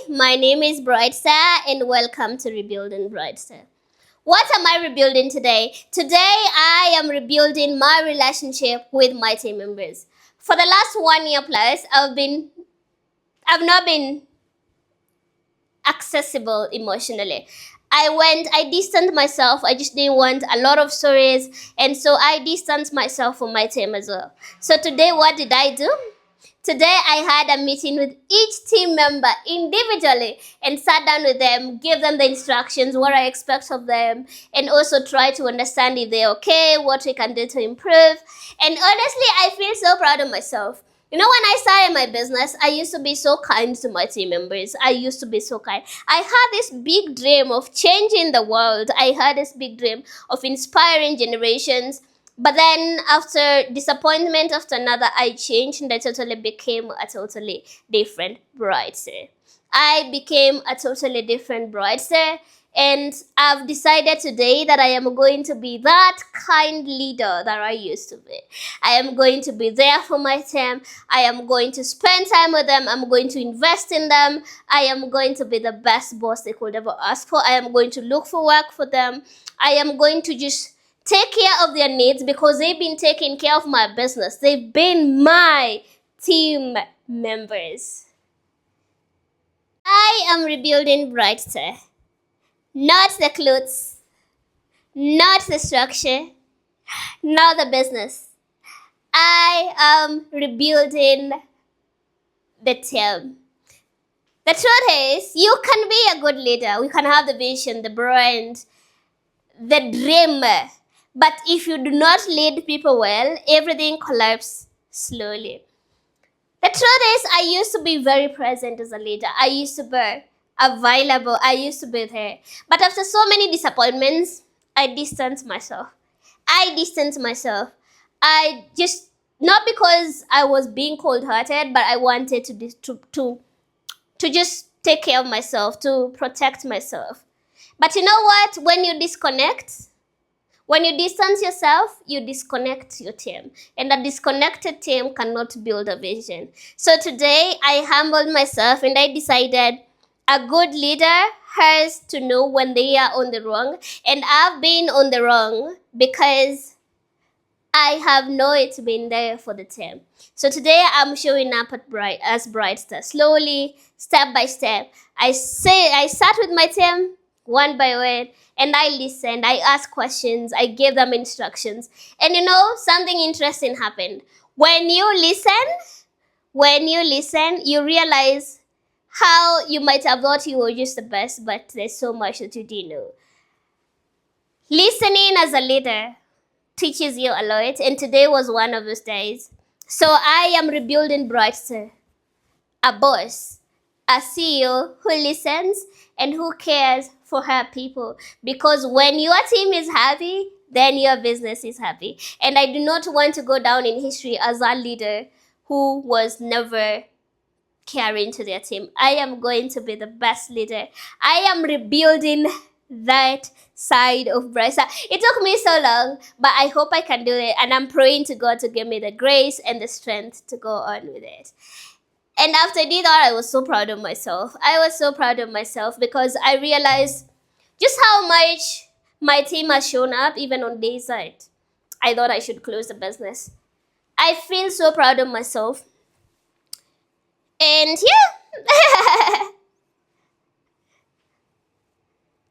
my name is Brightstar and welcome to Rebuilding Brightstar. What am I rebuilding today? Today I am rebuilding my relationship with my team members. For the last 1 year plus, I've not been accessible emotionally. I distanced myself. I just didn't want a lot of stories, and so I distanced myself from my team as well. So today, what did I do? Today, I had a meeting with each team member individually and sat down with them, gave them the instructions, what I expect of them, and also try to understand if they're okay, what we can do to improve. And honestly, I feel so proud of myself. You know, when I started my business, I used to be so kind to my team members. I used to be so kind. I had this big dream of changing the world. I had this big dream of inspiring generations. But then after disappointment after another, I changed and I totally became a totally different Brightstar. I became a totally different Brightstar. And I've decided today that I am going to be that kind leader that I used to be. I am going to be there for my team. I am going to spend time with them. I'm going to invest in them. I am going to be the best boss they could ever ask for. I am going to look for work for them. I am going to just take care of their needs because they've been taking care of my business. They've been my team members. I am rebuilding Brightstar. Not the clothes, not the structure, not the business. I am rebuilding the team. The truth is, you can be a good leader. We can have the vision, the brand, the dream. But if you do not lead people well, everything collapses slowly. The truth is, I used to be very present as a leader. I used to be available. I used to be there. But after so many disappointments, I distanced myself. I just, not because I was being cold-hearted, but I wanted to just take care of myself, to protect myself. But you know what? When you distance yourself, you disconnect your team. And a disconnected team cannot build a vision. So today, I humbled myself and I decided a good leader has to know when they are on the wrong. And I've been on the wrong because I have not been there for the team. So today I'm showing up as Brightstar. Slowly, step by step. I sat with my team one by one and I listened. I asked questions. I gave them instructions. And you know, something interesting happened. When you listen, you realize how you might have thought you were just the best, but there's so much that you didn't know. Listening as a leader teaches you a lot, and today was one of those days. So I am rebuilding Brightstar, a boss, a CEO who listens and who cares for her people. Because when your team is happy, then your business is happy. And I do not want to go down in history as a leader who was never caring to their team. I am going to be the best leader. I am rebuilding that side of Brightstar. It took me so long, but I hope I can do it. And I'm praying to God to give me the grace and the strength to go on with it. And after I did that, I was so proud of myself. I was so proud of myself because I realized just how much my team has shown up, even on days that I thought I should close the business. I feel so proud of myself. And yeah,